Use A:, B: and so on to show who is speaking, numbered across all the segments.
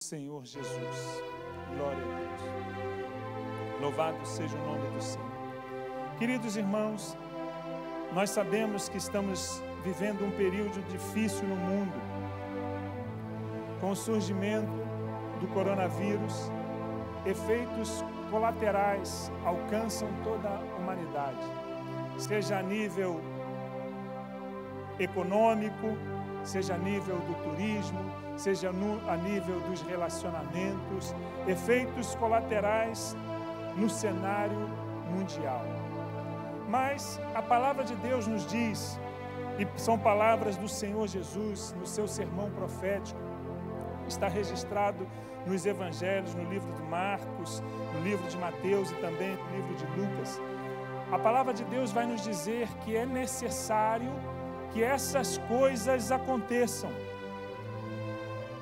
A: Senhor Jesus. Glória a Deus. Louvado seja o nome do Senhor. Queridos irmãos, nós sabemos que estamos vivendo um período difícil no mundo. Com o surgimento do coronavírus, efeitos colaterais alcançam toda a humanidade, seja a nível econômico, seja a nível do turismo, seja a nível dos relacionamentos, efeitos colaterais no cenário mundial. Mas a palavra de Deus nos diz, e são palavras do Senhor Jesus no seu sermão profético, está registrado nos evangelhos, no livro de Marcos, no livro de Mateus e também no livro de Lucas. A palavra de Deus vai nos dizer que é necessário que essas coisas aconteçam.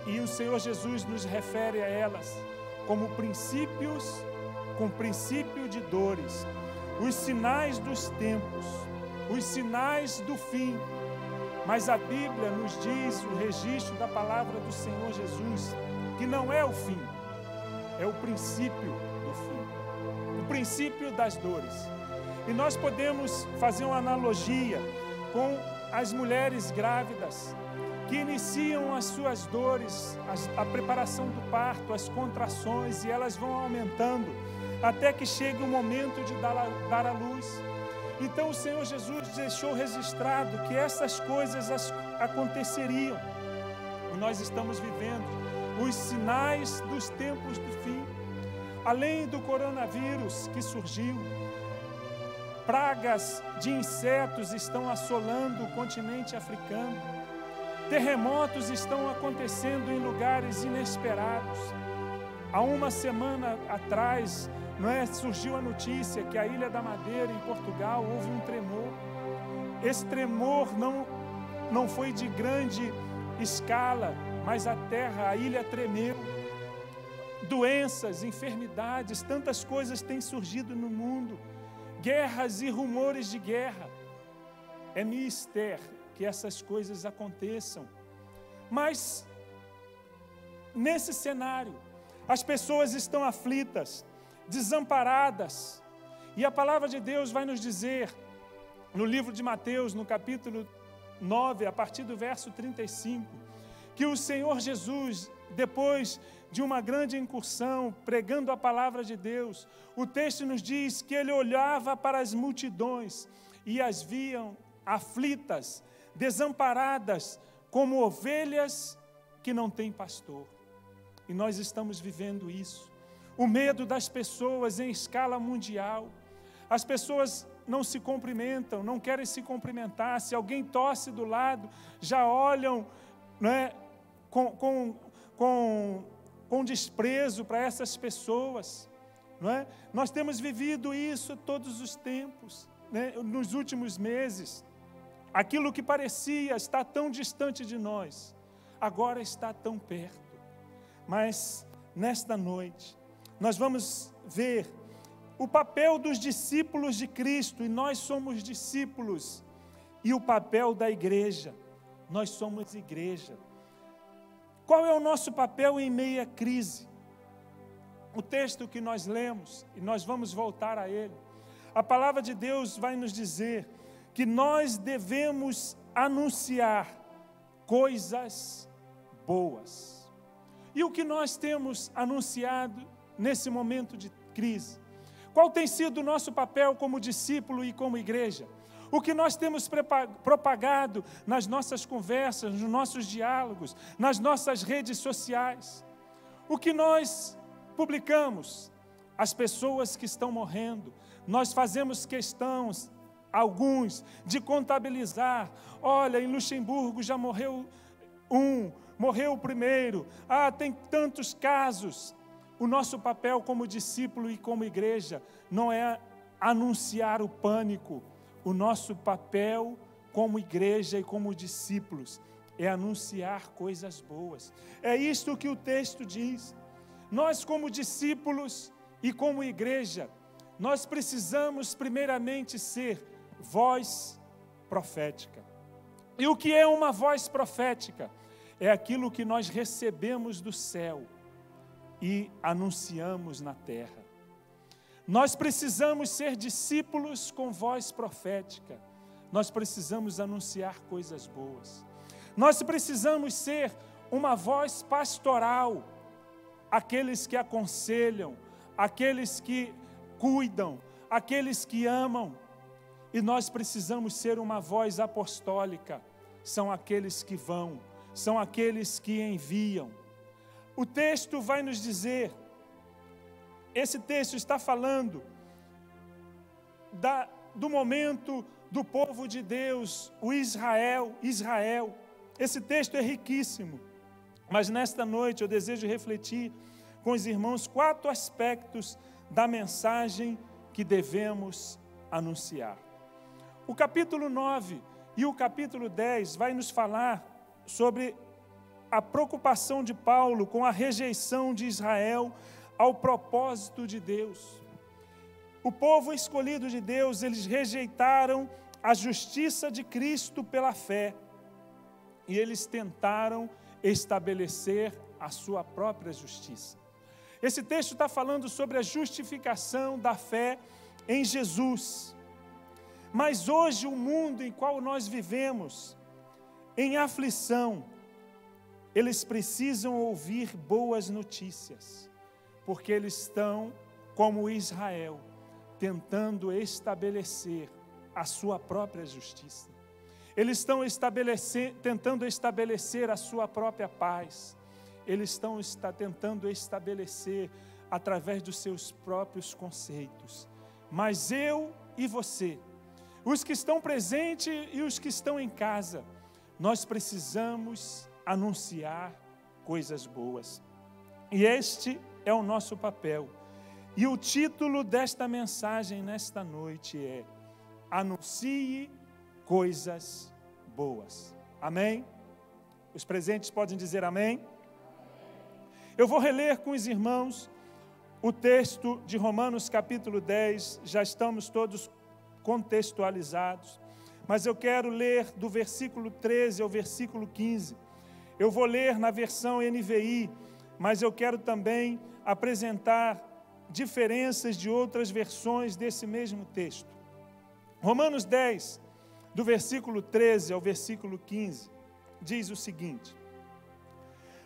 A: E o Senhor Jesus nos refere a elas como princípios, com princípio de dores, os sinais dos tempos, os sinais do fim. Mas a Bíblia nos diz, o registro da palavra do Senhor Jesus, que não é o fim, é o princípio do fim, o princípio das dores. E nós podemos fazer uma analogia com as mulheres grávidas, que iniciam as suas dores, a preparação do parto, as contrações, e elas vão aumentando, até que chegue o momento de dar à luz. Então o Senhor Jesus deixou registrado que essas coisas aconteceriam. E nós estamos vivendo os sinais dos tempos do fim. Além do coronavírus que surgiu, pragas de insetos estão assolando o continente africano. Terremotos estão acontecendo em lugares inesperados. Há uma semana atrás, surgiu a notícia que a Ilha da Madeira, em Portugal, houve um tremor. Esse tremor não foi de grande escala, mas a ilha tremeu. Doenças, enfermidades, tantas coisas têm surgido no mundo. Guerras e rumores de guerra. É mister que essas coisas aconteçam. Mas, nesse cenário, as pessoas estão aflitas, desamparadas. E a palavra de Deus vai nos dizer, no livro de Mateus, no capítulo 9, a partir do verso 35, que o Senhor Jesus, depois de uma grande incursão, pregando a palavra de Deus, o texto nos diz que ele olhava para as multidões e as viam aflitas, desamparadas, como ovelhas que não têm pastor. E nós estamos vivendo isso. O medo das pessoas em escala mundial. As pessoas não se cumprimentam, não querem se cumprimentar. Se alguém tosse do lado, já olham, com desprezo para essas pessoas. Nós temos vivido isso todos os tempos, nos últimos meses. Aquilo que parecia estar tão distante de nós, agora está tão perto. Mas, nesta noite, nós vamos ver o papel dos discípulos de Cristo, e nós somos discípulos, e o papel da igreja, nós somos igreja. Qual é o nosso papel em meia crise? O texto que nós lemos, e nós vamos voltar a ele, a palavra de Deus vai nos dizer que nós devemos anunciar coisas boas. E o que nós temos anunciado nesse momento de crise? Qual tem sido o nosso papel como discípulo e como igreja? O que nós temos propagado nas nossas conversas, nos nossos diálogos, nas nossas redes sociais? O que nós publicamos? As pessoas que estão morrendo. Nós fazemos questões, alguns, de contabilizar. Olha, em Luxemburgo já morreu morreu o primeiro. Tem tantos casos. O nosso papel como discípulo e como igreja não é anunciar o pânico. O nosso papel como igreja e como discípulos é anunciar coisas boas. É isto que o texto diz. Nós, como discípulos e como igreja, nós precisamos primeiramente ser voz profética. E o que é uma voz profética? É aquilo que nós recebemos do céu e anunciamos na terra. Nós precisamos ser discípulos com voz profética. Nós precisamos anunciar coisas boas. Nós precisamos ser uma voz pastoral, aqueles que aconselham, aqueles que cuidam, aqueles que amam. E nós precisamos ser uma voz apostólica, são aqueles que vão, são aqueles que enviam. O texto vai nos dizer, esse texto está falando do momento do povo de Deus, o Israel. Esse texto é riquíssimo, mas nesta noite eu desejo refletir com os irmãos 4 aspectos da mensagem que devemos anunciar. O capítulo 9 e o capítulo 10 vai nos falar sobre a preocupação de Paulo com a rejeição de Israel ao propósito de Deus. O povo escolhido de Deus, eles rejeitaram a justiça de Cristo pela fé, e eles tentaram estabelecer a sua própria justiça. Esse texto está falando sobre a justificação da fé em Jesus. Mas hoje o mundo em qual nós vivemos, em aflição, eles precisam ouvir boas notícias, porque eles estão, como Israel, tentando estabelecer a sua própria justiça. Eles estão tentando estabelecer a sua própria paz. Eles estão tentando estabelecer através dos seus próprios conceitos. Mas eu e você, os que estão presentes e os que estão em casa, nós precisamos anunciar coisas boas. E este é o nosso papel. E o título desta mensagem nesta noite é: Anuncie coisas boas. Amém? Os presentes podem dizer amém? Eu vou reler com os irmãos o texto de Romanos capítulo 10, já estamos todos contextualizados, mas eu quero ler do versículo 13 ao versículo 15. Eu vou ler na versão NVI, mas eu quero também apresentar diferenças de outras versões desse mesmo texto. Romanos 10, do versículo 13 ao versículo 15, diz o seguinte: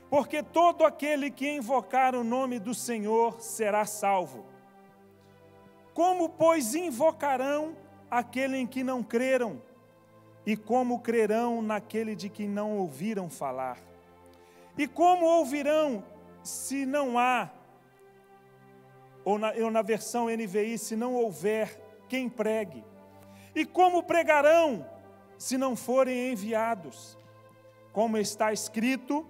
A: porque todo aquele que invocar o nome do Senhor será salvo. Como, pois, invocarão aquele em que não creram? E como crerão naquele de que não ouviram falar? E como ouvirão se não há, ou na versão NVI, se não houver quem pregue? E como pregarão se não forem enviados? Como está escrito: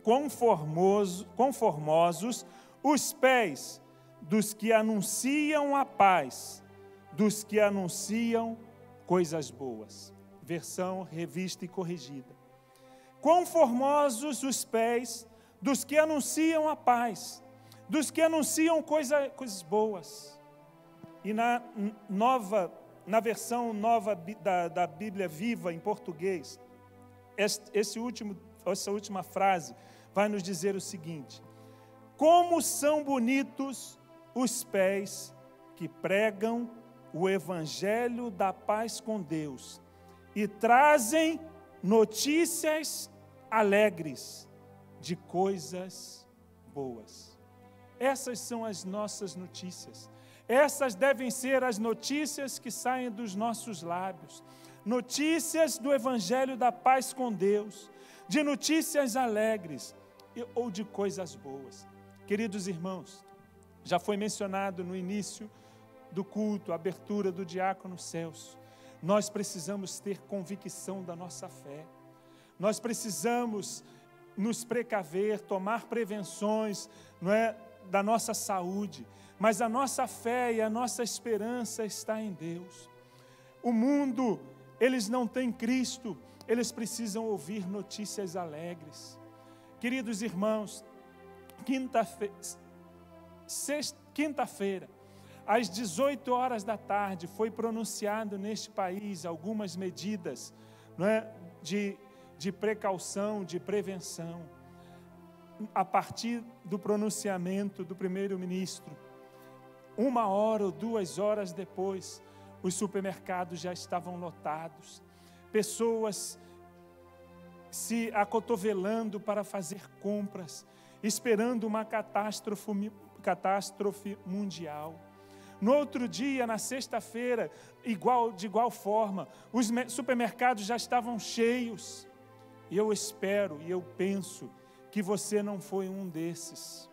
A: quão formosos os pés dos que anunciam a paz, dos que anunciam coisas boas. Versão revista e corrigida. Quão formosos os pés dos que anunciam a paz, dos que anunciam coisas boas. E na versão nova da Bíblia Viva em português, essa última frase vai nos dizer o seguinte: como são bonitos os pés que pregam o evangelho da paz com Deus e trazem notícias alegres de coisas boas. Essas são as nossas notícias. Essas devem ser as notícias que saem dos nossos lábios. Notícias do evangelho da paz com Deus, de notícias alegres ou de coisas boas. Queridos irmãos, já foi mencionado no início do culto, a abertura do diácono Celso, nós precisamos ter convicção da nossa fé. Nós precisamos nos precaver, tomar prevenções, da nossa saúde, mas a nossa fé e a nossa esperança está em Deus. O mundo, eles não têm Cristo, eles precisam ouvir notícias alegres. Queridos irmãos, quinta-feira, às 18 horas da tarde, foi pronunciado neste país algumas medidas de precaução, de prevenção. a partir do pronunciamento do primeiro-ministro, 1 hora ou 2 horas depois, os supermercados já estavam lotados, pessoas se acotovelando para fazer compras, esperando uma catástrofe mundial. No outro dia, na sexta-feira, de igual forma, os supermercados já estavam cheios. E eu espero e eu penso que você não foi um desses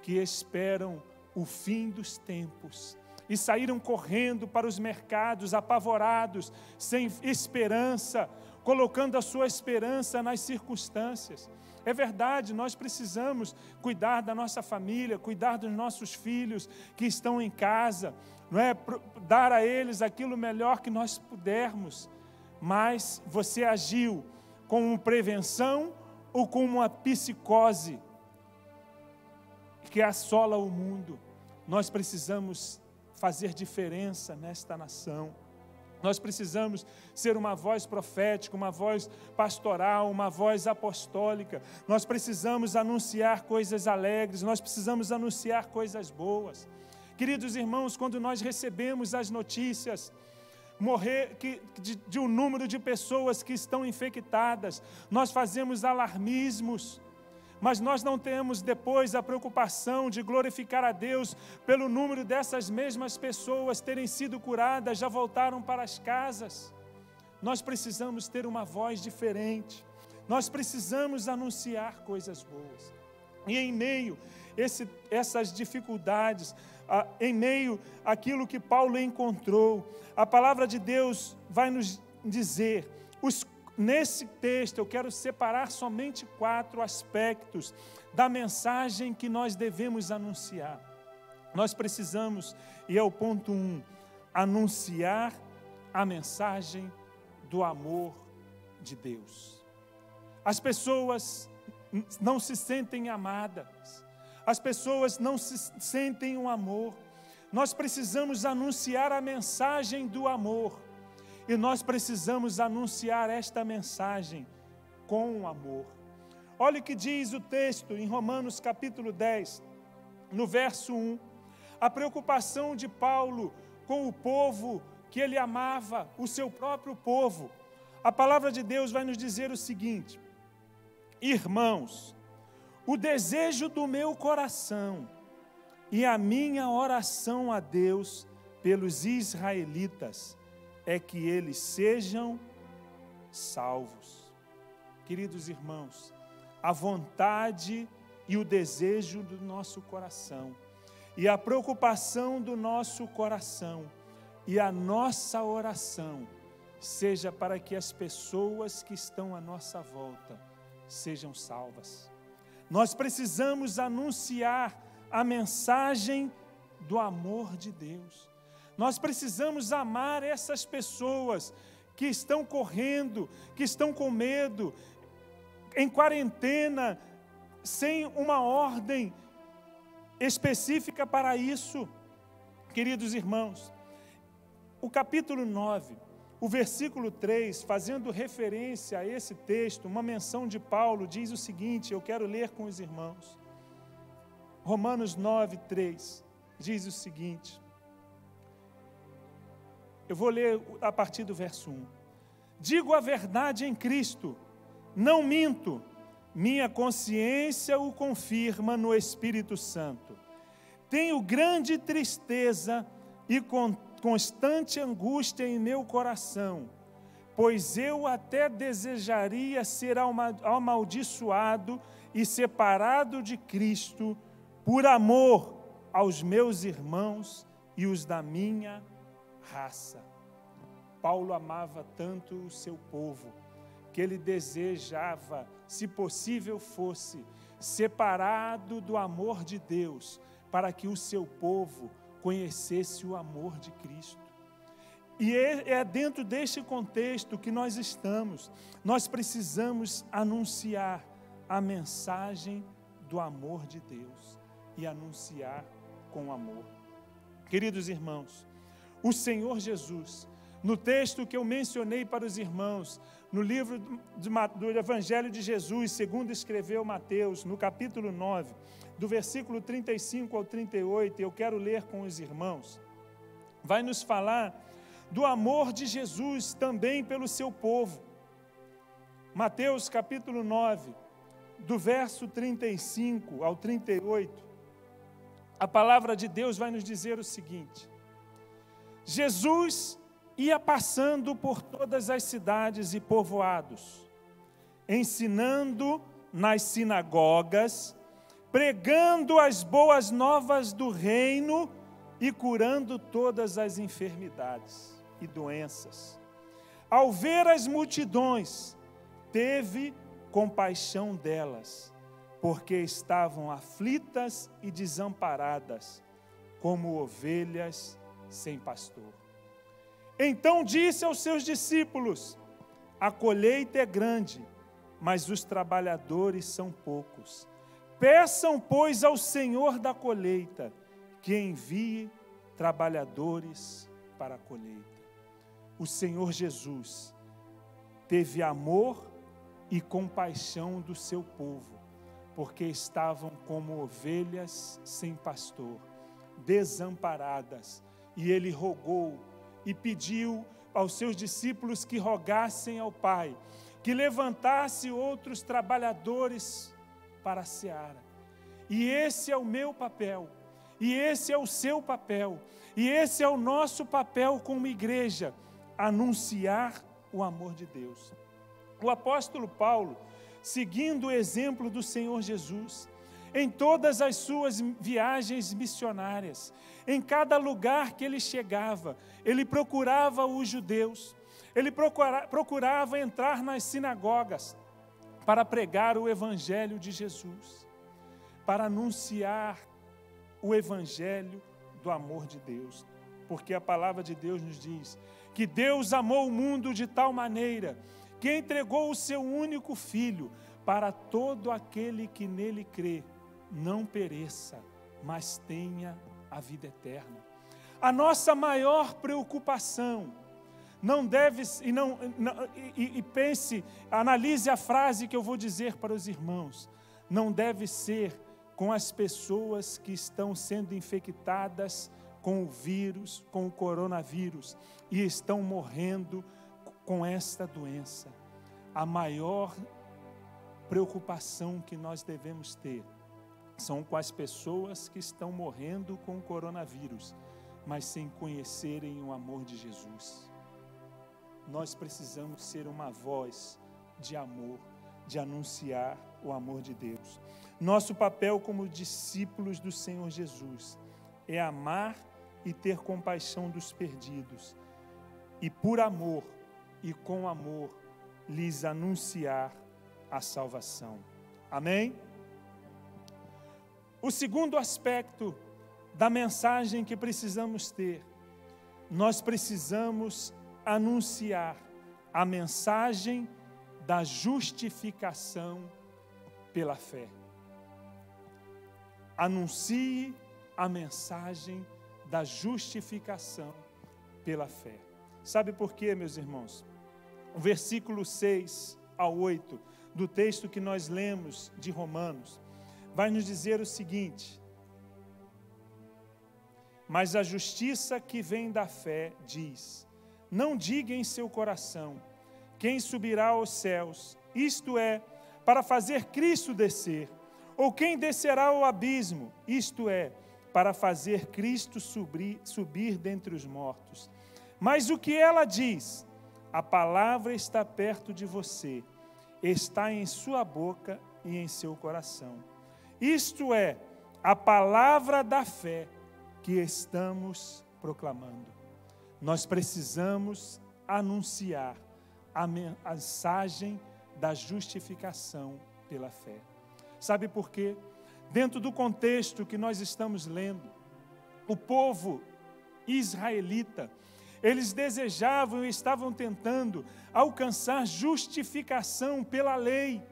A: que esperam o fim dos tempos e saíram correndo para os mercados apavorados, sem esperança, colocando a sua esperança nas circunstâncias. É verdade, nós precisamos cuidar da nossa família, cuidar dos nossos filhos que estão em casa, não é? Dar a eles aquilo melhor que nós pudermos. Mas você agiu como prevenção ou como uma psicose que assola o mundo? Nós precisamos fazer diferença nesta nação. Nós precisamos ser uma voz profética, uma voz pastoral, uma voz apostólica. Nós precisamos anunciar coisas alegres, nós precisamos anunciar coisas boas. Queridos irmãos, quando nós recebemos as notícias de um número de pessoas que estão infectadas, nós fazemos alarmismos, mas nós não temos depois a preocupação de glorificar a Deus pelo número dessas mesmas pessoas terem sido curadas, já voltaram para as casas. Nós precisamos ter uma voz diferente, nós precisamos anunciar coisas boas. E em meio a essas dificuldades, em meio àquilo que Paulo encontrou, a palavra de Deus vai nos dizer, nesse texto eu quero separar somente 4 aspectos da mensagem que nós devemos anunciar. Nós precisamos, e é o ponto 1, anunciar a mensagem do amor de Deus. As pessoas não se sentem amadas, as pessoas não se sentem um amor. Nós precisamos anunciar a mensagem do amor. E nós precisamos anunciar esta mensagem com amor. Olha o que diz o texto em Romanos capítulo 10, no verso 1. A preocupação de Paulo com o povo que ele amava, o seu próprio povo. A palavra de Deus vai nos dizer o seguinte: irmãos, o desejo do meu coração e a minha oração a Deus pelos israelitas é que eles sejam salvos. Queridos irmãos, a vontade e o desejo do nosso coração, e a preocupação do nosso coração, e a nossa oração, seja para que as pessoas que estão à nossa volta sejam salvas. Nós precisamos anunciar a mensagem do amor de Deus. Nós precisamos amar essas pessoas que estão correndo, que estão com medo, em quarentena, sem uma ordem específica para isso. Queridos irmãos, o capítulo 9, o versículo 3, fazendo referência a esse texto, uma menção de Paulo, diz o seguinte, eu quero ler com os irmãos. Romanos 9, 3, diz o seguinte. Eu vou ler a partir do verso 1. Digo a verdade em Cristo, não minto, minha consciência o confirma no Espírito Santo. Tenho grande tristeza e constante angústia em meu coração, pois eu até desejaria ser amaldiçoado e separado de Cristo, por amor aos meus irmãos e os da minha raça. Paulo amava tanto o seu povo, que ele desejava, se possível fosse, separado do amor de Deus, para que o seu povo conhecesse o amor de Cristo. E é dentro deste contexto que nós estamos. Nós precisamos anunciar a mensagem do amor de Deus e anunciar com amor. Queridos irmãos, o Senhor Jesus no texto que eu mencionei para os irmãos, no livro do Evangelho de Jesus, segundo escreveu Mateus, no capítulo 9, do versículo 35 ao 38, eu quero ler com os irmãos, vai nos falar do amor de Jesus também pelo seu povo. Mateus capítulo 9, do verso 35 ao 38, a palavra de Deus vai nos dizer o seguinte: Jesus ia passando por todas as cidades e povoados, ensinando nas sinagogas, pregando as boas novas do reino e curando todas as enfermidades e doenças. Ao ver as multidões, teve compaixão delas, porque estavam aflitas e desamparadas, como ovelhas sem pastor. Então disse aos seus discípulos: a colheita é grande, mas os trabalhadores são poucos. Peçam, pois, ao Senhor da colheita que envie trabalhadores para a colheita. O Senhor Jesus teve amor e compaixão do seu povo, porque estavam como ovelhas sem pastor, desamparadas, e ele rogou e pediu aos seus discípulos que rogassem ao Pai, que levantasse outros trabalhadores para a seara. E esse é o meu papel, e esse é o seu papel, e esse é o nosso papel como igreja, anunciar o amor de Deus. O apóstolo Paulo, seguindo o exemplo do Senhor Jesus, em todas as suas viagens missionárias, em cada lugar que ele chegava, ele procurava os judeus, ele procurava entrar nas sinagogas para pregar o Evangelho de Jesus, para anunciar o Evangelho do amor de Deus, porque a palavra de Deus nos diz que Deus amou o mundo de tal maneira que entregou o seu único Filho para todo aquele que nele crê, não pereça, mas tenha a vida eterna. A nossa maior preocupação não deve, pense, analise a frase que eu vou dizer para os irmãos, não deve ser com as pessoas que estão sendo infectadas com o vírus, com o coronavírus, e estão morrendo com esta doença. A maior preocupação que nós devemos ter são com as pessoas que estão morrendo com o coronavírus, mas sem conhecerem o amor de Jesus. Nós precisamos ser uma voz de amor, de anunciar o amor de Deus. Nosso papel como discípulos do Senhor Jesus é amar e ter compaixão dos perdidos, e por amor e com amor lhes anunciar a salvação. Amém? O segundo aspecto da mensagem que precisamos ter, nós precisamos anunciar a mensagem da justificação pela fé. Anuncie a mensagem da justificação pela fé. Sabe por quê, meus irmãos? O versículo 6 ao 8 do texto que nós lemos de Romanos vai nos dizer o seguinte: mas a justiça que vem da fé diz: não diga em seu coração, quem subirá aos céus, isto é, para fazer Cristo descer, ou quem descerá ao abismo, isto é, para fazer Cristo subir dentre os mortos. Mas o que ela diz? A palavra está perto de você, está em sua boca e em seu coração. Isto é, a palavra da fé que estamos proclamando. Nós precisamos anunciar a mensagem da justificação pela fé. Sabe por quê? Dentro do contexto que nós estamos lendo, o povo israelita, eles desejavam e estavam tentando alcançar justificação pela lei.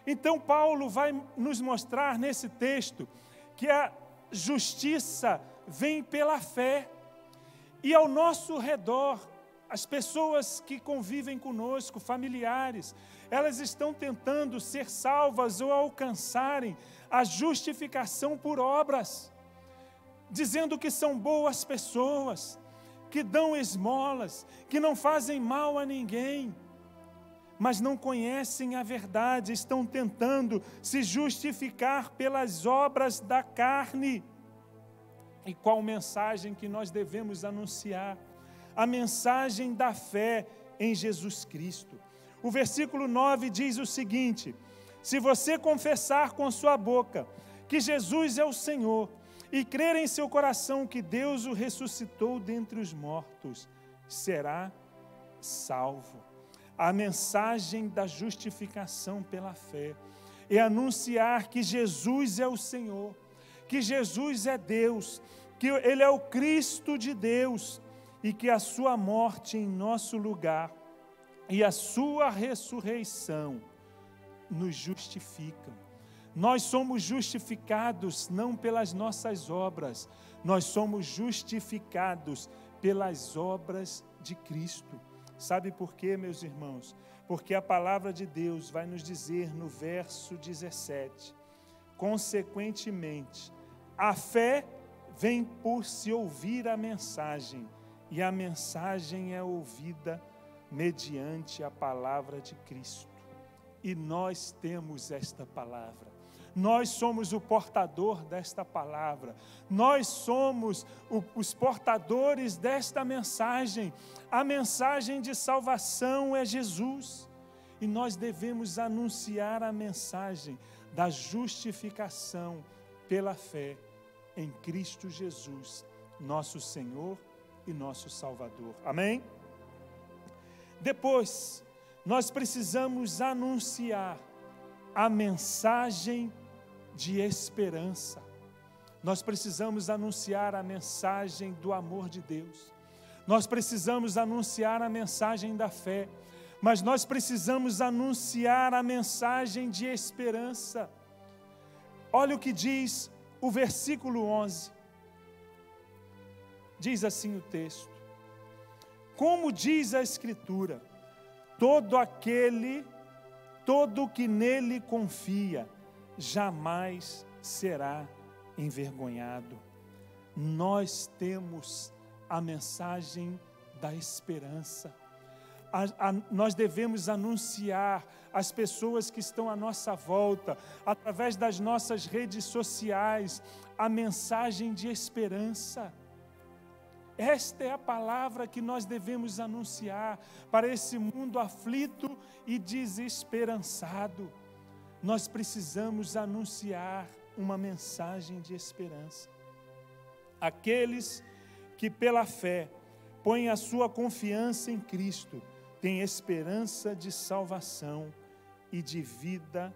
A: Então Paulo vai nos mostrar nesse texto que a justiça vem pela fé. E ao nosso redor, as pessoas que convivem conosco, familiares, elas estão tentando ser salvas ou alcançarem a justificação por obras, dizendo que são boas pessoas, que dão esmolas, que não fazem mal a ninguém, mas não conhecem a verdade, estão tentando se justificar pelas obras da carne. E qual mensagem que nós devemos anunciar? A mensagem da fé em Jesus Cristo. O versículo 9 diz o seguinte: se você confessar com sua boca que Jesus é o Senhor, e crer em seu coração que Deus o ressuscitou dentre os mortos, será salvo. A mensagem da justificação pela fé é anunciar que Jesus é o Senhor, que Jesus é Deus, que Ele é o Cristo de Deus, e que a sua morte em nosso lugar e a sua ressurreição nos justificam. Nós somos justificados não pelas nossas obras, nós somos justificados pelas obras de Cristo. Sabe por quê, meus irmãos? Porque a palavra de Deus vai nos dizer no verso 17: consequentemente, a fé vem por se ouvir a mensagem, e a mensagem é ouvida mediante a palavra de Cristo. E nós temos esta palavra. Nós somos o portador desta palavra, nós somos os portadores desta mensagem. A mensagem de salvação é Jesus, e nós devemos anunciar a mensagem da justificação pela fé em Cristo Jesus, nosso Senhor e nosso Salvador. Amém? Depois, nós precisamos anunciar a mensagem de esperança. Nós precisamos anunciar a mensagem do amor de Deus. Nós precisamos anunciar a mensagem da fé, mas nós precisamos anunciar a mensagem de esperança. Olha o que diz o versículo 11. Diz assim o texto: como diz a Escritura, todo que nele confia, jamais será envergonhado. Nós temos a mensagem da esperança. Nós devemos anunciar às pessoas que estão à nossa volta, através das nossas redes sociais, a mensagem de esperança. Esta é a palavra que nós devemos anunciar para esse mundo aflito e desesperançado. Nós precisamos anunciar uma mensagem de esperança. Aqueles que pela fé põem a sua confiança em Cristo têm esperança de salvação e de vida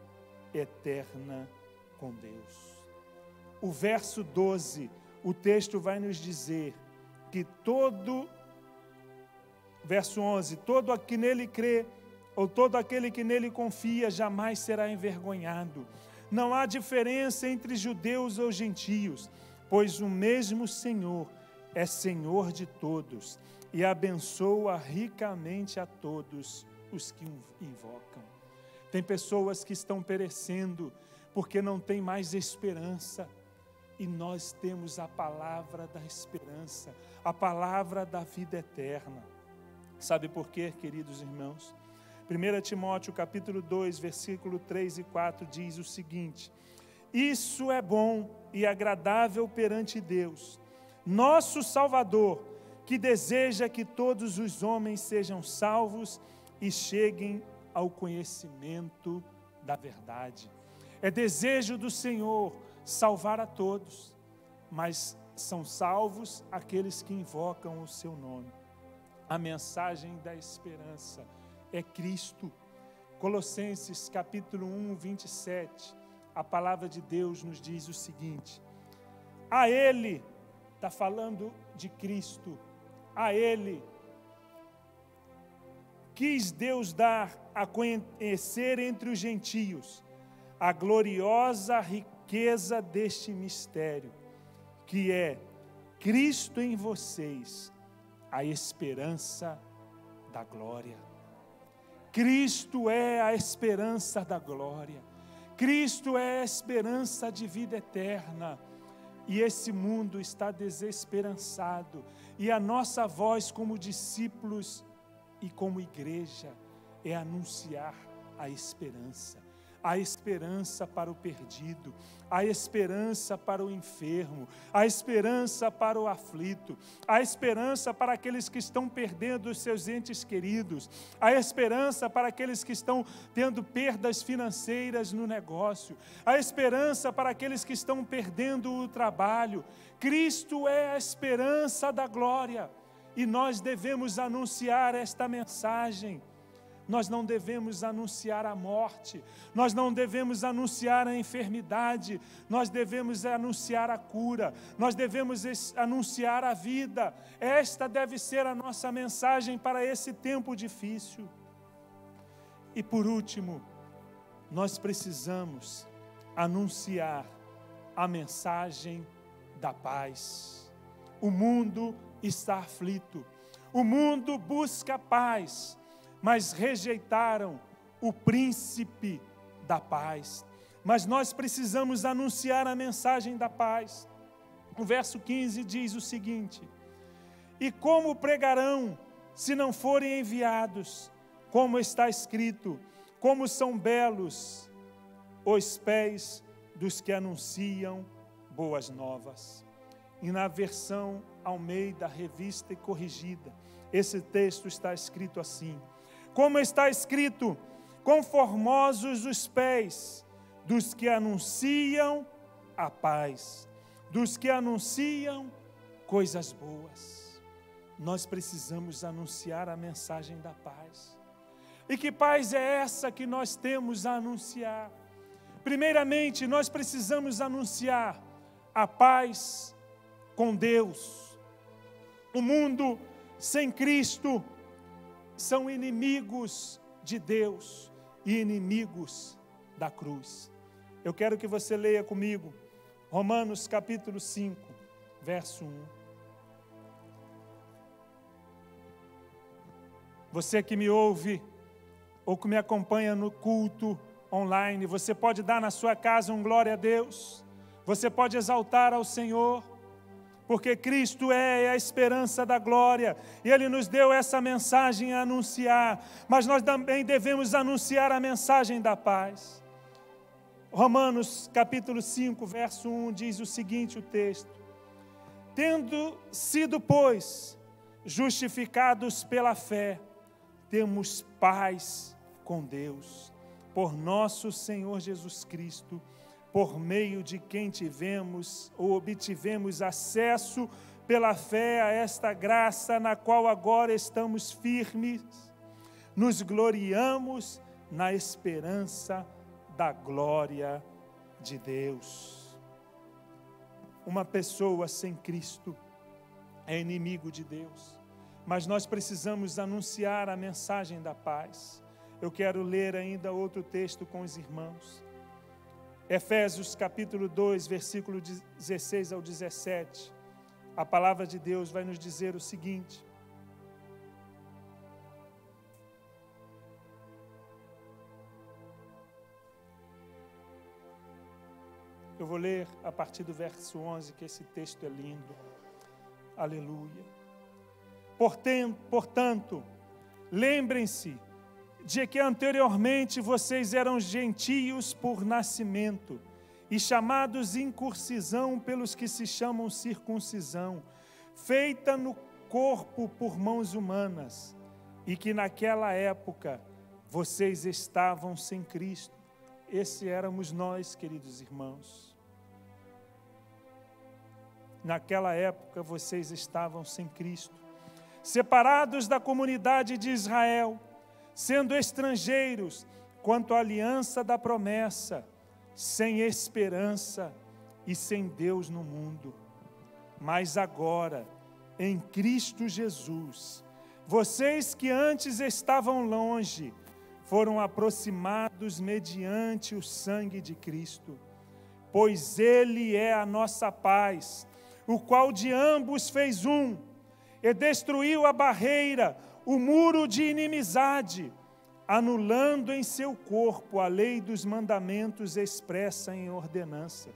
A: eterna com Deus. O verso 12, o texto vai nos dizer que verso 11, todo aquele que nele crê, ou todo aquele que nele confia, jamais será envergonhado. Não há diferença entre judeus ou gentios, pois o mesmo Senhor é Senhor de todos e abençoa ricamente a todos os que o invocam. Tem pessoas que estão perecendo porque não tem mais esperança, e nós temos a palavra da esperança, a palavra da vida eterna. Sabe por quê, queridos irmãos? 1 Timóteo capítulo 2, versículo 3 e 4 diz o seguinte: isso é bom e agradável perante Deus, nosso Salvador, que deseja que todos os homens sejam salvos e cheguem ao conhecimento da verdade. É desejo do Senhor salvar a todos, mas são salvos aqueles que invocam o seu nome. A mensagem da esperança é Cristo. Colossenses capítulo 1, 27, a palavra de Deus nos diz o seguinte: a Ele, está falando de Cristo, a Ele quis Deus dar a conhecer entre os gentios a gloriosa riqueza deste mistério, que é Cristo em vocês, a esperança da glória. Cristo é a esperança da glória. Cristo é a esperança de vida eterna. E esse mundo está desesperançado. E a nossa voz como discípulos e como igreja é anunciar a esperança. A esperança para o perdido, a esperança para o enfermo, a esperança para o aflito, a esperança para aqueles que estão perdendo os seus entes queridos, a esperança para aqueles que estão tendo perdas financeiras no negócio, a esperança para aqueles que estão perdendo o trabalho. Cristo é a esperança da glória e nós devemos anunciar esta mensagem. Nós não devemos anunciar a morte, nós não devemos anunciar a enfermidade, nós devemos anunciar a cura, nós devemos anunciar a vida. Esta deve ser a nossa mensagem para esse tempo difícil. E por último, nós precisamos anunciar a mensagem da paz. O mundo está aflito, o mundo busca paz, mas rejeitaram o príncipe da paz. Mas nós precisamos anunciar a mensagem da paz. O verso 15 diz o seguinte: e como pregarão se não forem enviados? Como está escrito, como são belos os pés dos que anunciam boas novas. E na versão Almeida, revista e corrigida, esse texto está escrito assim: como está escrito, quão formosos os pés dos que anunciam a paz, dos que anunciam coisas boas. Nós precisamos anunciar a mensagem da paz. E que paz é essa que nós temos a anunciar? Primeiramente, nós precisamos anunciar a paz com Deus. O mundo sem Cristo são inimigos de Deus e inimigos da cruz. Eu quero que você leia comigo Romanos capítulo 5, verso 1. Você que me ouve ou que me acompanha no culto online, você pode dar na sua casa um glória a Deus, você pode exaltar ao Senhor, porque Cristo é a esperança da glória, e Ele nos deu essa mensagem a anunciar, mas nós também devemos anunciar a mensagem da paz. Romanos capítulo 5, verso 1, diz o seguinte, o texto: tendo sido, pois, justificados pela fé, temos paz com Deus, por nosso Senhor Jesus Cristo, por meio de quem tivemos ou obtivemos acesso pela fé a esta graça na qual agora estamos firmes, nos gloriamos na esperança da glória de Deus. Uma pessoa sem Cristo é inimigo de Deus, mas nós precisamos anunciar a mensagem da paz. Eu quero ler ainda outro texto com os irmãos. Efésios capítulo 2, versículo 16 ao 17, a palavra de Deus vai nos dizer o seguinte: eu vou ler a partir do verso 11, que esse texto é lindo. Aleluia. Portanto, lembrem-se de que anteriormente vocês eram gentios por nascimento e chamados incircuncisão pelos que se chamam circuncisão, feita no corpo por mãos humanas, e que naquela época vocês estavam sem Cristo. Esse éramos nós, queridos irmãos. Naquela época vocês estavam sem Cristo, separados da comunidade de Israel, sendo estrangeiros quanto à aliança da promessa, sem esperança e sem Deus no mundo. Mas agora, em Cristo Jesus, vocês que antes estavam longe, foram aproximados mediante o sangue de Cristo, pois Ele é a nossa paz, o qual de ambos fez um, e destruiu a barreira, o muro de inimizade, anulando em seu corpo a lei dos mandamentos expressa em ordenanças.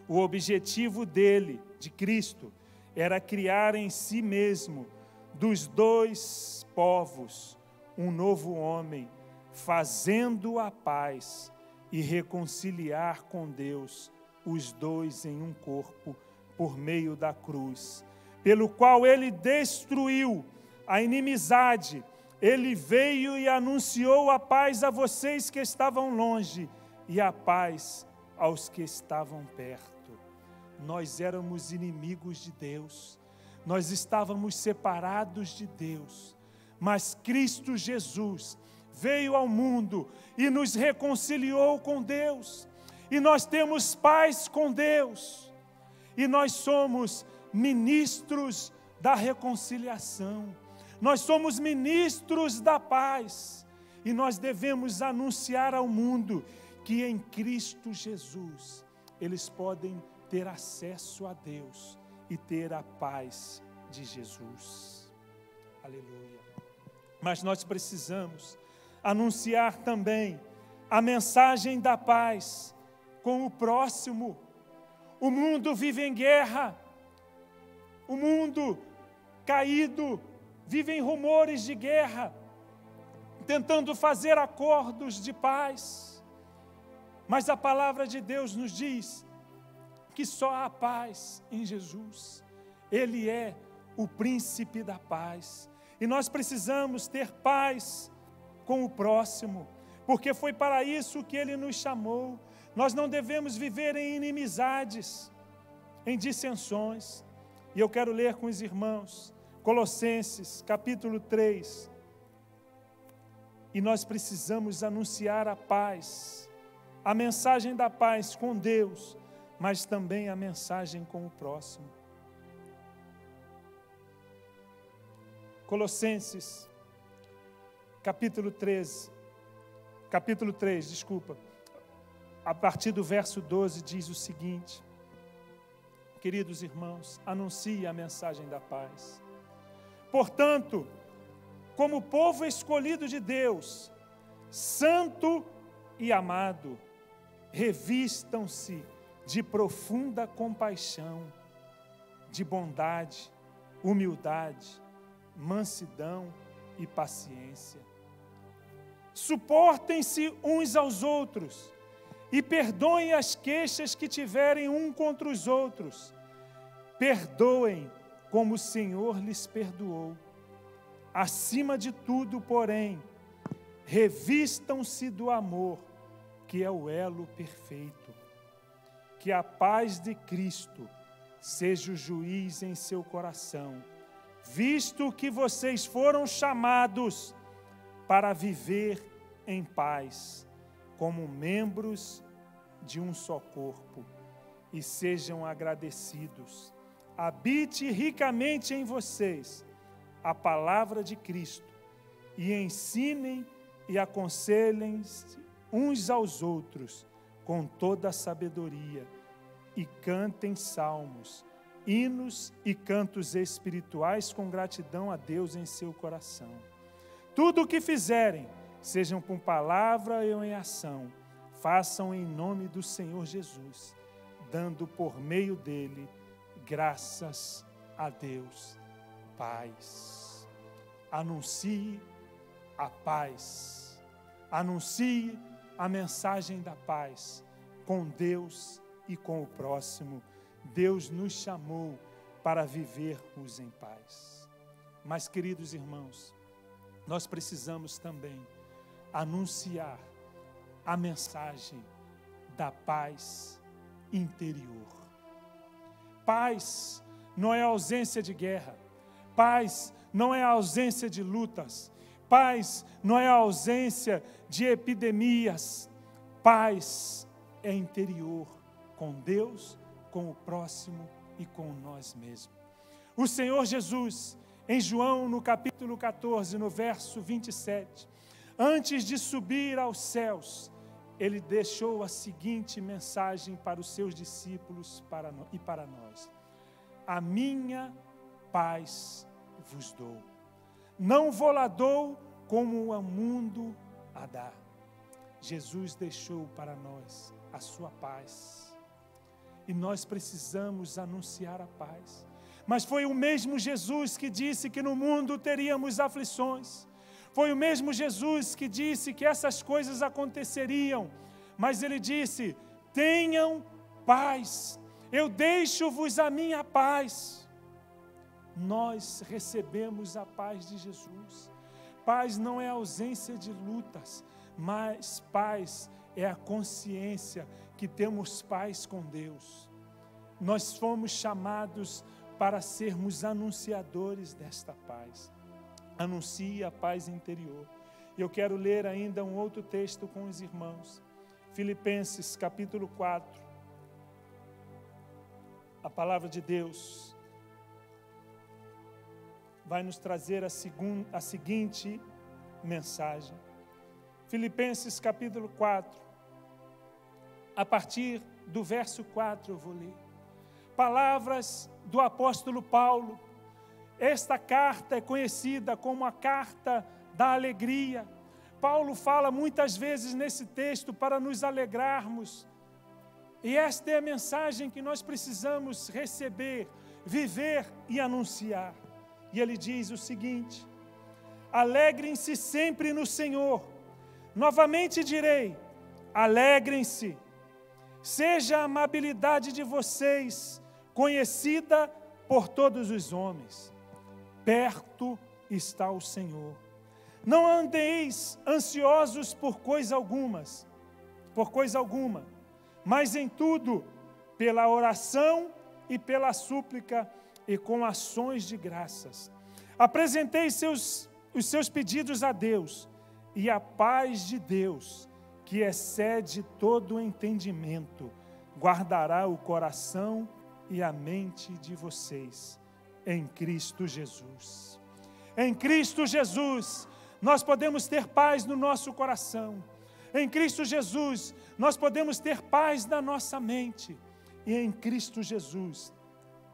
A: O objetivo dele, de Cristo, era criar em si mesmo, dos dois povos, um novo homem, fazendo a paz e reconciliar com Deus os dois em um corpo, por meio da cruz, pelo qual ele destruiu a inimizade. Ele veio e anunciou a paz a vocês que estavam longe e a paz aos que estavam perto. Nós éramos inimigos de Deus, nós estávamos separados de Deus, mas Cristo Jesus veio ao mundo e nos reconciliou com Deus, e nós temos paz com Deus, e nós somos ministros da reconciliação, nós somos ministros da paz, e nós devemos anunciar ao mundo que em Cristo Jesus eles podem ter acesso a Deus e ter a paz de Jesus. Aleluia. Mas nós precisamos anunciar também a mensagem da paz com o próximo. O mundo vive em guerra, o mundo caído vive em rumores de guerra, tentando fazer acordos de paz. Mas a palavra de Deus nos diz que só há paz em Jesus. Ele é o príncipe da paz. E nós precisamos ter paz com o próximo, porque foi para isso que Ele nos chamou. Nós não devemos viver em inimizades, em dissensões. E eu quero ler com os irmãos, Colossenses, capítulo 3. E nós precisamos anunciar a paz, a mensagem da paz com Deus, mas também a mensagem com o próximo. Colossenses, capítulo 3, a partir do verso 12, diz o seguinte: queridos irmãos, anuncie a mensagem da paz. Portanto, como povo escolhido de Deus, santo e amado, revistam-se de profunda compaixão, de bondade, humildade, mansidão e paciência. Suportem-se uns aos outros e perdoem as queixas que tiverem um contra os outros. Perdoem como o Senhor lhes perdoou. Acima de tudo, porém, revistam-se do amor, que é o elo perfeito. Que a paz de Cristo seja o juiz em seu coração, visto que vocês foram chamados para viver em paz, como membros de um só corpo, e sejam agradecidos. Habite ricamente em vocês a palavra de Cristo, e ensinem e aconselhem-se uns aos outros com toda a sabedoria, e cantem salmos, hinos e cantos espirituais com gratidão a Deus em seu coração. Tudo o que fizerem, sejam com palavra ou em ação, façam em nome do Senhor Jesus, dando por meio dele graças a Deus Pai. Anuncie a paz, anuncie a mensagem da paz com Deus e com o próximo. Deus nos chamou para vivermos em paz. Mas, queridos irmãos, nós precisamos também anunciar a mensagem da paz interior. Paz não é ausência de guerra, paz não é ausência de lutas, paz não é ausência de epidemias, paz é interior, com Deus, com o próximo e com nós mesmos. O Senhor Jesus, em João, no capítulo 14, no verso 27, antes de subir aos céus, Ele deixou a seguinte mensagem para os seus discípulos e para nós: a minha paz vos dou, não vô-la dou como o mundo a dá. Jesus deixou para nós a sua paz. E nós precisamos anunciar a paz. Mas foi o mesmo Jesus que disse que no mundo teríamos aflições. Foi o mesmo Jesus que disse que essas coisas aconteceriam. Mas Ele disse: tenham paz, eu deixo-vos a minha paz. Nós recebemos a paz de Jesus. Paz não é ausência de lutas, mas paz é a consciência que temos paz com Deus. Nós fomos chamados para sermos anunciadores desta paz. Anuncie a paz interior. Eu quero ler ainda um outro texto com os irmãos. Filipenses capítulo 4. A palavra de Deus vai nos trazer a seguinte mensagem. Filipenses capítulo 4, a partir do verso 4 eu vou ler. Palavras do apóstolo Paulo. Esta carta é conhecida como a carta da alegria. Paulo fala muitas vezes nesse texto para nos alegrarmos. E esta é a mensagem que nós precisamos receber, viver e anunciar. E ele diz o seguinte: alegrem-se sempre no Senhor. Novamente direi, alegrem-se. Seja a amabilidade de vocês conhecida por todos os homens. Perto está o Senhor. Não andeis ansiosos por coisa alguma, mas em tudo, pela oração e pela súplica e com ações de graças. Apresentei os seus pedidos a Deus, e a paz de Deus, que excede todo o entendimento, guardará o coração e a mente de vocês, em Cristo Jesus. Em Cristo Jesus, nós podemos ter paz no nosso coração. Em Cristo Jesus, nós podemos ter paz na nossa mente. E em Cristo Jesus,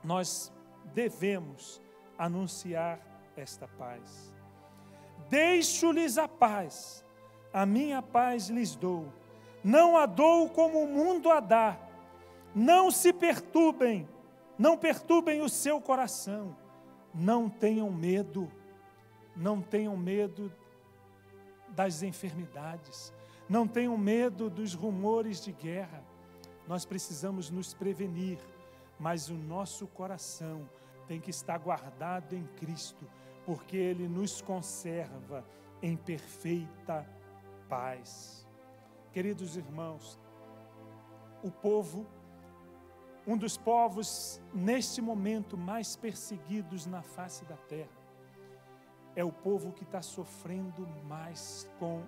A: nós devemos anunciar esta paz. Deixo-lhes a paz, a minha paz lhes dou. Não a dou como o mundo a dá. Não se perturbem, não perturbem o seu coração. Não tenham medo das enfermidades. Não tenham medo dos rumores de guerra. Nós precisamos nos prevenir, mas o nosso coração tem que estar guardado em Cristo, porque Ele nos conserva em perfeita paz. Queridos irmãos, um dos povos neste momento mais perseguidos na face da terra, é o povo que está sofrendo mais com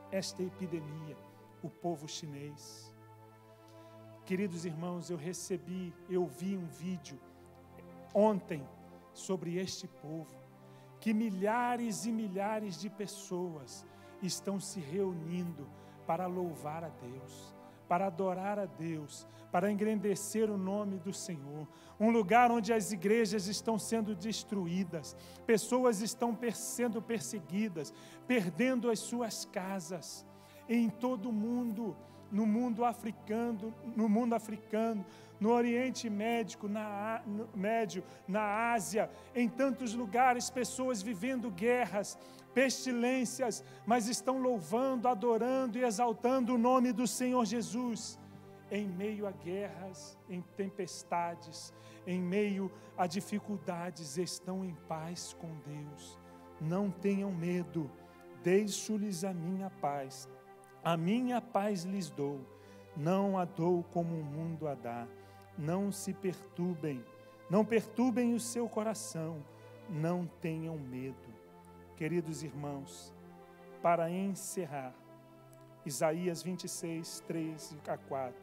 A: esta epidemia, o povo chinês. Queridos irmãos, eu vi um vídeo ontem sobre este povo, que milhares e milhares de pessoas estão se reunindo para louvar a Deus, para adorar a Deus, para engrandecer o nome do Senhor. Um lugar onde as igrejas estão sendo destruídas, pessoas estão sendo perseguidas, perdendo as suas casas. Em todo o mundo, no mundo africano, no Oriente Médio, na Ásia, em tantos lugares, pessoas vivendo guerras, pestilências, mas estão louvando, adorando e exaltando o nome do Senhor Jesus. Em meio a guerras, em tempestades, em meio a dificuldades, estão em paz com Deus. Não tenham medo, deixo-lhes a minha paz lhes dou, não a dou como o mundo a dá. Não se perturbem, não perturbem o seu coração, não tenham medo. Queridos irmãos, para encerrar, Isaías 26, 3 a 4.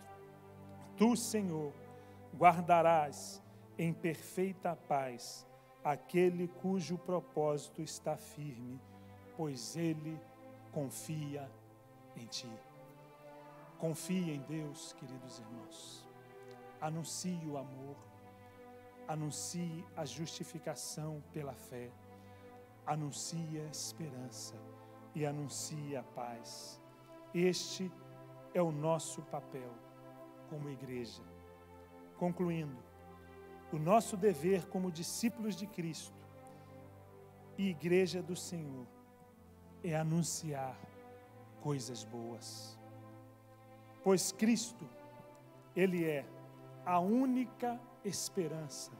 A: Tu, Senhor, guardarás em perfeita paz aquele cujo propósito está firme, pois ele confia em Ti. Confie em Deus, queridos irmãos. Anuncie o amor, anuncie a justificação pela fé, Anuncie a esperança e anuncie a paz. Este é o nosso papel como igreja. Concluindo, o nosso dever como discípulos de Cristo e igreja do Senhor é anunciar coisas boas. Pois Cristo, Ele é a única esperança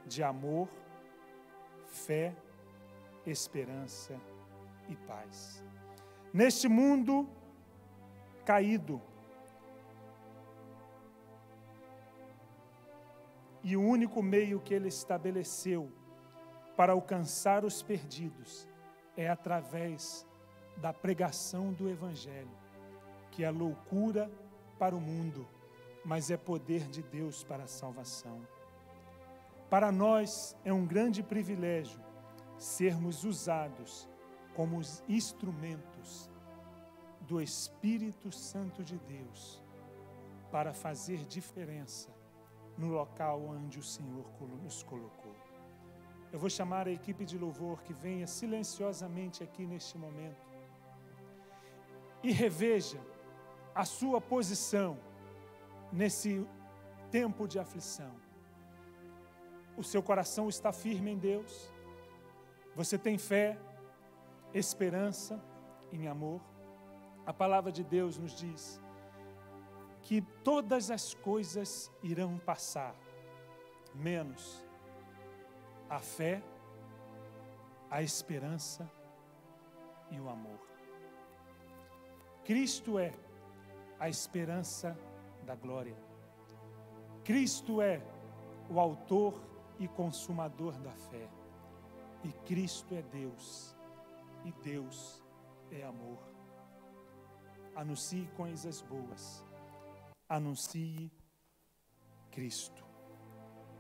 A: de amor, fé, esperança e paz. Neste mundo caído, e o único meio que Ele estabeleceu para alcançar os perdidos é através da pregação do Evangelho, que é loucura para o mundo, mas é poder de Deus para a salvação. Para nós é um grande privilégio sermos usados como os instrumentos do Espírito Santo de Deus para fazer diferença no local onde o Senhor nos colocou. Eu vou chamar a equipe de louvor que venha silenciosamente aqui neste momento e reveja a sua posição nesse tempo de aflição. O seu coração está firme em Deus? Você tem fé, esperança em amor? A palavra de Deus nos diz que todas as coisas irão passar, menos a fé, a esperança e o amor. Cristo é a esperança da glória. Cristo é o autor e consumador da fé. E Cristo é Deus, e Deus é amor. Anuncie coisas boas. Anuncie Cristo,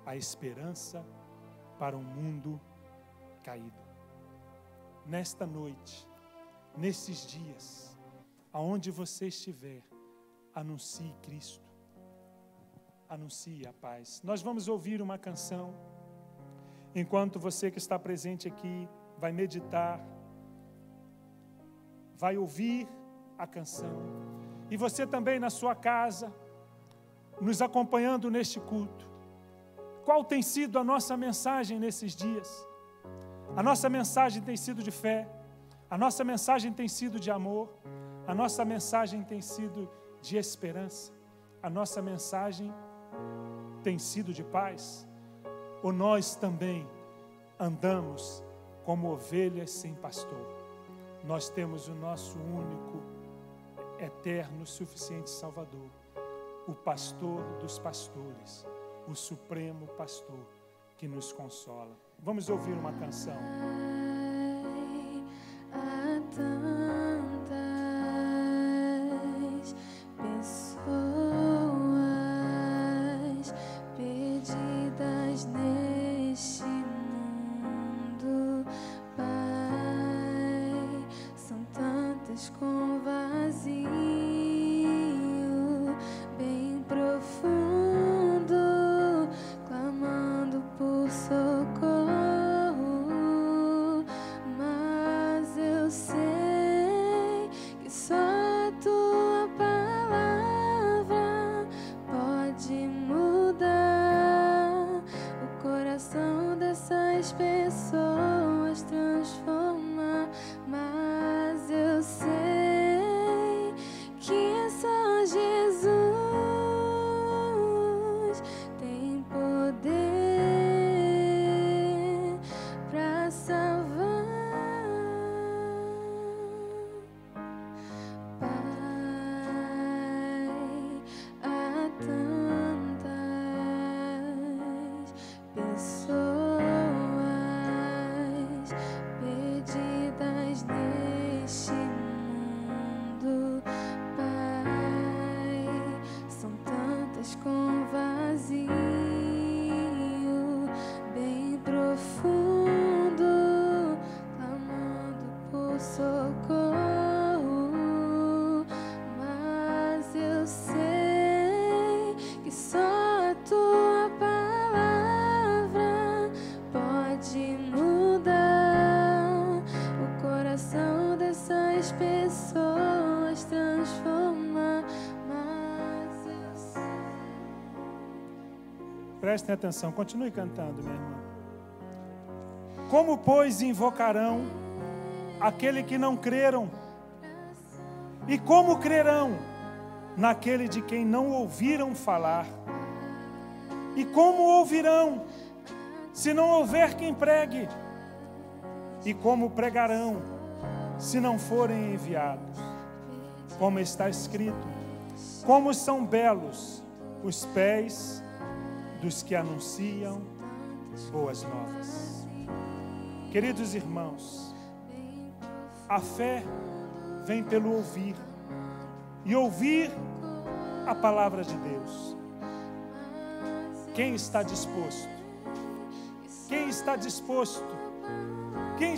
A: a esperança para um mundo caído. Nesta noite, nesses dias, aonde você estiver, anuncie Cristo. Anuncie a paz. Nós vamos ouvir uma canção, enquanto você que está presente aqui vai meditar, vai ouvir a canção, e você também na sua casa, nos acompanhando neste culto. Qual tem sido a nossa mensagem nesses dias? A nossa mensagem tem sido de fé, a nossa mensagem tem sido de amor, a nossa mensagem tem sido de esperança, a nossa mensagem tem sido de paz? Ou nós também andamos como ovelhas sem pastor? Nós temos o nosso único, eterno, suficiente Salvador, o pastor dos pastores, o supremo pastor que nos consola. Vamos ouvir uma canção.
B: Há tantas pessoas perdidas neste mundo, Pai, são tantas com vazio bem profundo, clamando por socorro, mas eu sei que só a tua palavra pode mudar o coração dessas pessoas, transformar, mas eu sei que é só Jesus tem poder para salvar. Pai, há tantas pessoas perdidas neste mundo, Pai, são tantas com vazio bem profundo, clamando por socorro, mas eu sei que só a tua palavra pode mudar
A: Prestem atenção, continue cantando, minha irmã. Como, pois, invocarão aquele que não creram? E como crerão naquele de quem não ouviram falar? E como ouvirão, se não houver quem pregue? E como pregarão, se não forem enviados? Como está escrito: como são belos os pés dos que anunciam boas novas. Queridos irmãos, a fé vem pelo ouvir, e ouvir a palavra de Deus. Quem está disposto? Quem está disposto? Quem